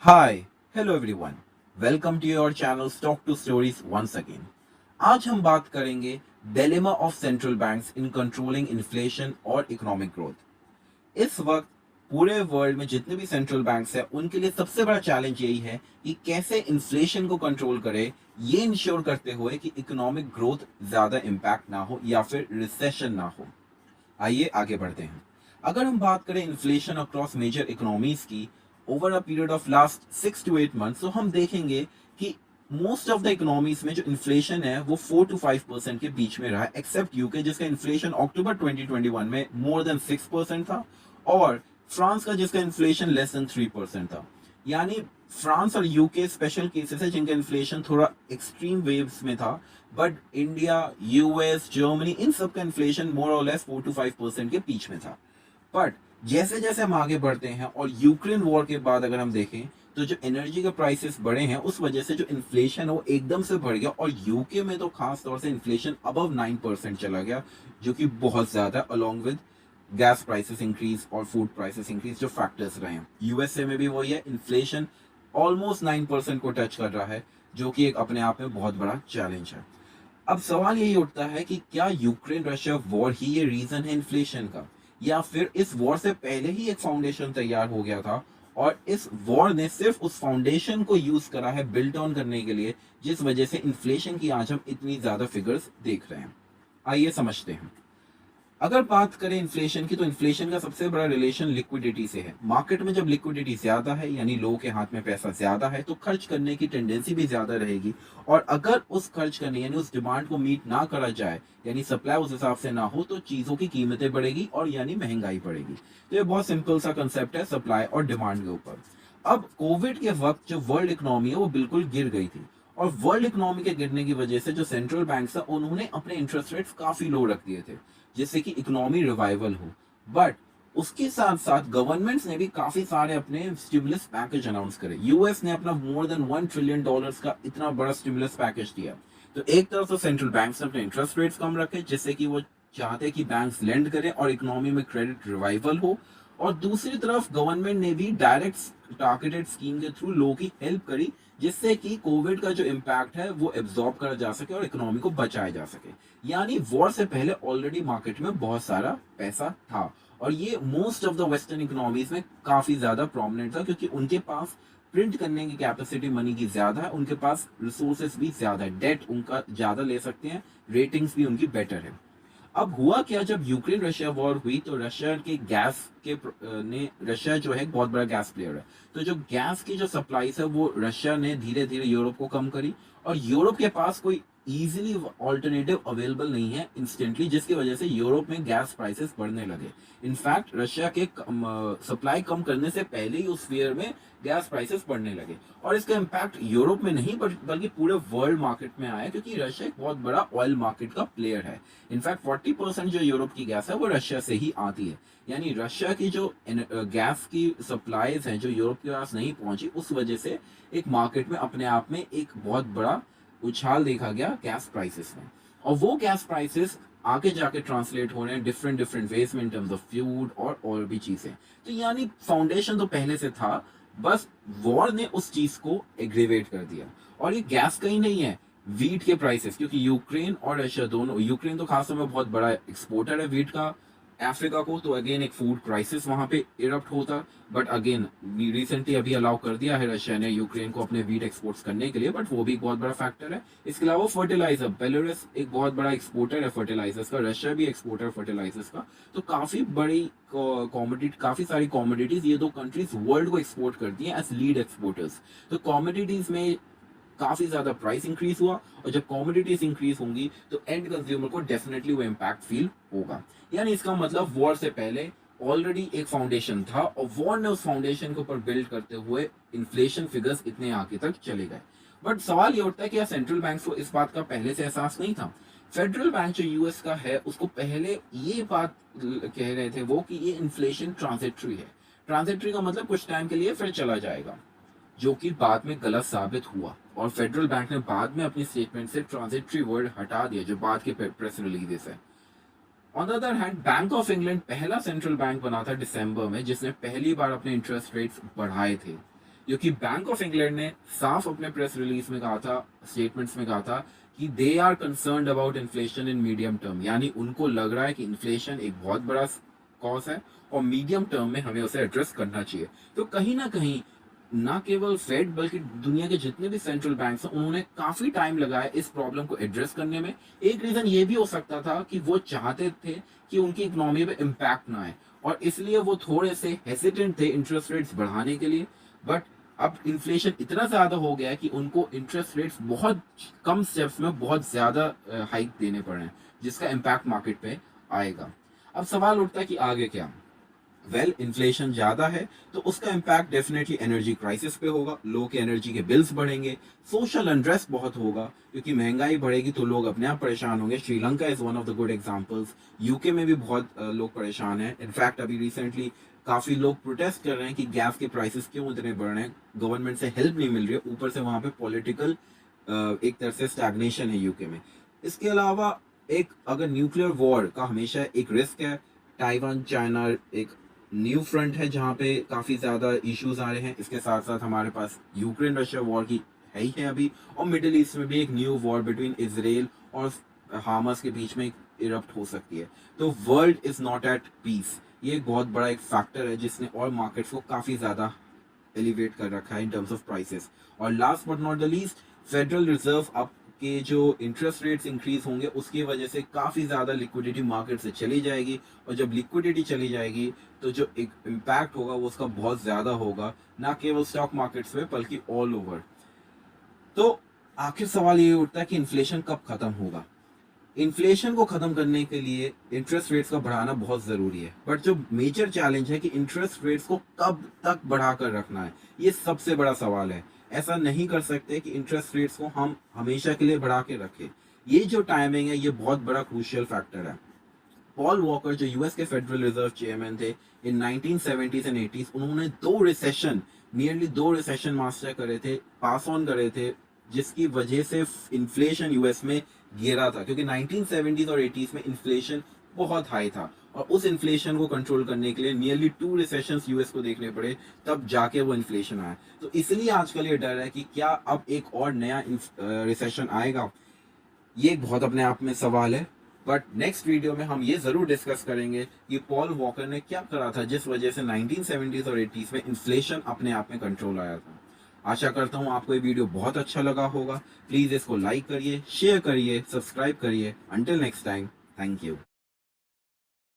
Hi, hello everyone. Welcome to your channel Stock to Stories once again. आज हम बात करेंगे dilemma of central banks in controlling inflation और economic growth. इस वक्त पूरे वर्ल्ड में जितने भी सेंट्रल बैंक्स हैं उनके लिए सबसे बड़ा चैलेंज यही है कि कैसे इन्फ्लेशन को कंट्रोल करे, ये इंश्योर करते हुए कि इकोनॉमिक ग्रोथ ज्यादा इम्पैक्ट ना हो या फिर रिसेशन ना हो। आइए आगे बढ़ते हैं। अगर हम बात करें इन्फ्लेशन अक्रॉस मेजर इकोनॉमीज की over a period of last 6 to 8 months, तो हम देखेंगे कि मोस्ट ऑफ द इकोनॉमीज में जो इन्फ्लेशन है वो 4 to 5% के बीच में रहा है, एक्सेप्ट यूके जिसका इन्फ्लेशन अक्टूबर 2021 में मोर देन 6% था, और फ्रांस का जिसका इन्फ्लेशन लेस देन 3% था। यानी फ्रांस और यूके स्पेशल केसेस है जिनका इन्फ्लेशन थोड़ा एक्सट्रीम वेव्स में था, बट इंडिया, यूएस, जर्मनी, इन सब का इन्फ्लेशन मोर और लेस 4 to 5% के बीच में था। बट जैसे जैसे हम आगे बढ़ते हैं और यूक्रेन वॉर के बाद अगर हम देखें तो जो एनर्जी के प्राइसेस बढ़े हैं उस वजह से जो इन्फ्लेशन है वो एकदम से बढ़ गया, और यूके में तो खास तौर से इन्फ्लेशन अबव 9% चला गया, जो कि बहुत ज्यादा, along with gas prices increase और फूड प्राइसेस इंक्रीज जो फैक्टर्स रहे हैं। यूएसए में भी वही है, इन्फ्लेशन ऑलमोस्ट 9% को टच कर रहा है, जो कि एक अपने आप में बहुत बड़ा चैलेंज है। अब सवाल यही उठता है कि क्या यूक्रेन रशिया वॉर ही ये रीजन है इन्फ्लेशन का, या फिर इस वॉर से पहले ही एक फाउंडेशन तैयार हो गया था और इस वॉर ने सिर्फ उस फाउंडेशन को यूज करा है बिल्ट ऑन करने के लिए, जिस वजह से इन्फ्लेशन की आज हम इतनी ज्यादा फिगर्स देख रहे हैं। आइए समझते हैं। अगर बात करें इन्फ्लेशन की, तो इन्फ्लेशन का सबसे बड़ा रिलेशन लिक्विडिटी से है। मार्केट में जब लिक्विडिटी ज्यादा है, यानी लोगों के हाथ में पैसा ज्यादा है, तो खर्च करने की टेंडेंसी भी ज्यादा रहेगी, और अगर उस खर्च करने यानी उस डिमांड को मीट ना करा जाए, यानी सप्लाई उस हिसाब से ना हो, तो चीजों की कीमतें बढ़ेगी और यानी महंगाई बढ़ेगी। तो ये बहुत सिंपल सा कंसेप्ट है सप्लाई और डिमांड के ऊपर। अब कोविड के वक्त जो वर्ल्ड इकोनॉमी है वो बिल्कुल गिर गई थी, और वर्ल्ड इकोनॉमी के गिरने की वजह से जो सेंट्रल बैंक था उन्होंने अपने इंटरेस्ट रेट्स काफी लो रख दिए थे, जिससे कि इकोनॉमी रिवाइवल हो। बट उसके साथ साथ गवर्नमेंट्स ने भी काफी सारे अपने स्टिमुलस पैकेज अनाउंस करे। यूएस ने अपना मोर देन $1 ट्रिलियन का इतना बड़ा स्टिमुलस पैकेज दिया। तो एक तरफ तो सेंट्रल बैंक्स ने अपने इंटरेस्ट रेट्स कम रखे, जिससे कि वो चाहते कि बैंक्स लेंड करें और इकोनॉमी में क्रेडिट रिवाइवल हो, और दूसरी तरफ गवर्नमेंट ने भी डायरेक्ट टारगेटेड स्कीम के थ्रू लोगों की हेल्प करी, जिससे कि कोविड का जो इम्पैक्ट है वो एब्जॉर्ब करा जा सके और इकोनॉमी को बचाया जा सके। यानी वॉर से पहले ऑलरेडी मार्केट में बहुत सारा पैसा था, और ये most of the western economies में काफी ज्यादा प्रोमिनेंट था, क्योंकि उनके पास प्रिंट करने की कैपेसिटी मनी की ज्यादा है, उनके पास रिसोर्सेस भी ज्यादा है, डेट उनका ज्यादा ले सकते हैं, रेटिंग्स भी उनकी बेटर है। अब हुआ क्या, जब यूक्रेन रशिया वॉर हुई तो रशिया के गैस के ने रशिया जो है एक बहुत बड़ा गैस प्लेयर है, तो जो गैस की जो सप्लाईज है वो रशिया ने धीरे धीरे यूरोप को कम करी, और यूरोप के पास कोई इजीली ऑल्टरनेटिव अवेलेबल नहीं है इंस्टेंटली, जिसकी वजह से यूरोप में गैस प्राइसेस बढ़ने लगे। इनफैक्ट रशिया के सप्लाई कम करने से पहले ही उस ईयर में गैस प्राइसेस बढ़ने लगे, और इसका इम्पैक्ट यूरोप में नहीं बल्कि पूरे वर्ल्ड मार्केट में आया, क्योंकि रशिया एक बहुत बड़ा ऑयल मार्केट का प्लेयर है। इनफैक्ट 40% जो यूरोप की गैस है वो रशिया से ही आती है। यानी रशिया की जो गैस की सप्लाईज हैं जो यूरोप के पास नहीं पहुंची, उस वजह से एक मार्केट में अपने आप में एक बहुत बड़ा उछाल देखा गया गैस प्राइसेस में, और वो गैस प्राइसेस आगे जाके ट्रांसलेट हो रहे हैं डिफरेंट डिफरेंट वेज में इन टर्म्स ऑफ फ्यूड और भी चीजें। तो यानी फाउंडेशन तो पहले से था, बस वॉर ने उस चीज को एग्रीवेट कर दिया। और ये गैस कहीं नहीं है, वीट के प्राइसेस, क्योंकि यूक्रेन और रशिया दोनों, यूक्रेन तो खासतौर में बहुत बड़ा एक्सपोर्टर है वीट का अफ्रीका को, तो अगेन एक फूड क्राइसिस वहां पे इरप्ट होता। बट अगेन रिसेंटली अभी अलाउ कर दिया है रशिया ने यूक्रेन को अपने वीट एक्सपोर्ट्स करने के लिए, बट वो भी एक बहुत बड़ा फैक्टर है। इसके अलावा फर्टिलाइजर, बेलारूस एक बहुत बड़ा एक्सपोर्टर है फर्टिलाइजर्स का, रशिया भी एक्सपोर्टर फर्टिलाइजर्स का, तो काफी बड़ी कॉमोडिटी, काफी सारी कॉमोडिटीज ये दो कंट्रीज वर्ल्ड को एक्सपोर्ट करती हैं एज लीड एक्सपोर्टर्स। तो कॉमोडिटीज में काफी ज्यादा प्राइस इंक्रीज हुआ, और जब कॉमोडिटीज इंक्रीज होंगी तो एंड कंज्यूमर को डेफिनेटली वो इम्पैक्ट फील होगा। यानी इसका मतलब वॉर से पहले ऑलरेडी एक फाउंडेशन था, और वॉर ने उस फाउंडेशन के ऊपर बिल्ड करते हुए इन्फ्लेशन फिगर्स इतने आगे तक चले गए। बट सवाल ये उठता है कि क्या सेंट्रल बैंक को इस बात का पहले से एहसास नहीं था? फेडरल बैंक जो यूएस का है उसको पहले ये बात कह रहे थे वो कि ये इन्फ्लेशन ट्रांजिटरी है। ट्रांजिटरी का मतलब कुछ टाइम के लिए फिर चला जाएगा, जो कि बाद में गलत साबित हुआ, और फेडरल बैंक ने बाद में अपनी स्टेटमेंट से ट्रांजिटरी वर्ड हटा दिया, जो बाद के प्रेस रिलीजेस है। On the other hand bank of England पहला सेंट्रल बैंक बना था दिसंबर में, जिसने पहली बार अपने इंटरेस्ट रेट्स बढ़ाए थे। क्योंकि बैंक ऑफ इंग्लैंड ने साफ अपने प्रेस रिलीज में कहा था, स्टेटमेंट्स में कहा था कि they are concerned about inflation in medium term, यानी उनको लग रहा है कि इन्फ्लेशन एक बहुत बड़ा कॉज है और मीडियम टर्म में हमें उसे एड्रेस करना चाहिए। तो कहीं ना कहीं ना केवल फेड बल्कि दुनिया के जितने भी सेंट्रल बैंक्स हैं उन्होंने काफी टाइम लगाया इस प्रॉब्लम को एड्रेस करने में। एक रीजन ये भी हो सकता था कि वो चाहते थे कि उनकी इकोनॉमी पे इम्पैक्ट ना आए और इसलिए वो थोड़े से हेसिटेंट थे इंटरेस्ट रेट्स बढ़ाने के लिए। बट अब इन्फ्लेशन इतना ज्यादा हो गया है कि उनको इंटरेस्ट रेट्स बहुत कम स्टेप्स में बहुत ज्यादा हाइक देने पड़े हैं, जिसका इम्पैक्ट मार्केट पे आएगा। अब सवाल उठता है कि आगे क्या। इन्फ्लेशन ज्यादा है तो उसका इम्पैक्ट डेफिनेटली एनर्जी क्राइसिस पे होगा, लोग के एनर्जी के बिल्स बढ़ेंगे, सोशल अनरेस्ट बहुत होगा क्योंकि महंगाई बढ़ेगी तो लोग अपने आप परेशान होंगे। Sri Lanka is one of the good examples. UK में भी बहुत लोग परेशान हैं। इनफैक्ट अभी रिसेंटली काफी लोग प्रोटेस्ट कर रहे हैं कि गैस के प्राइसेस क्यों इतने बढ़ रहे हैं, गवर्नमेंट से हेल्प नहीं मिल रही है, ऊपर से वहां पे पॉलिटिकल एक तरह से स्टैग्नेशन है यूके में। इसके अलावा एक अगर न्यूक्लियर वॉर का हमेशा एक रिस्क है। ताइवान चाइना एक न्यू फ्रंट है जहाँ पे काफी ज्यादा इश्यूज आ रहे हैं। इसके साथ साथ हमारे पास यूक्रेन रशिया वॉर की है ही है अभी, और मिडिल ईस्ट में भी एक न्यू वॉर बिटवीन इजराइल और हामास के बीच में इरप्ट हो सकती है। तो world is not at peace, ये एक बहुत बड़ा एक फैक्टर है जिसने और मार्केट्स को काफी ज्यादा एलिवेट कर रखा है इन टर्म्स ऑफ प्राइसेस। और last but not the least, federal reserve अब के जो इंटरेस्ट रेट्स इंक्रीज होंगे उसकी वजह से काफी ज्यादा लिक्विडिटी मार्केट से चली जाएगी, और जब लिक्विडिटी चली जाएगी तो जो एक इम्पैक्ट होगा वो उसका बहुत ज्यादा होगा, ना केवल स्टॉक मार्केट्स में बल्कि ऑल ओवर। तो आखिर सवाल ये उठता है कि इन्फ्लेशन कब खत्म होगा। इन्फ्लेशन को खत्म करने के लिए इंटरेस्ट रेट्स का बढ़ाना बहुत जरूरी है, बट जो मेजर चैलेंज है कि इंटरेस्ट रेट्स को कब तक बढ़ाकर रखना है, ये सबसे बड़ा सवाल है। ऐसा नहीं कर सकते कि इंटरेस्ट रेट्स को हम हमेशा के लिए बढ़ा के रखें। ये जो टाइमिंग है ये बहुत बड़ा क्रूशियल फैक्टर है। पॉल वॉकर जो यूएस के फेडरल रिजर्व चेयरमैन थे इन 1970s एंड 80s, उन्होंने नियरली दो रिसेशन मास्टर करे थे, पास ऑन करे थे, जिसकी वजह से इन्फ्लेशन यूएस में गिरा था, क्योंकि 1970s और 80s में इन्फ्लेशन बहुत हाई था और उस इन्फ्लेशन को कंट्रोल करने के लिए नियरली 2 रिसेशंस यूएस को देखने पड़े, तब जाके वो इन्फ्लेशन आया। तो इसलिए आजकल ये डर है कि क्या अब एक और नया रिसेशन आएगा। ये एक बहुत अपने आप में सवाल है, बट नेक्स्ट वीडियो में हम ये जरूर डिस्कस करेंगे कि पॉल वॉकर ने क्या करा था जिस वजह से 1970s और 80s में इन्फ्लेशन अपने आप में कंट्रोल आया था। आशा करता हूँ आपको ये वीडियो बहुत अच्छा लगा होगा। प्लीज इसको लाइक करिए, शेयर करिए, सब्सक्राइब करिए। Until next time, thank you.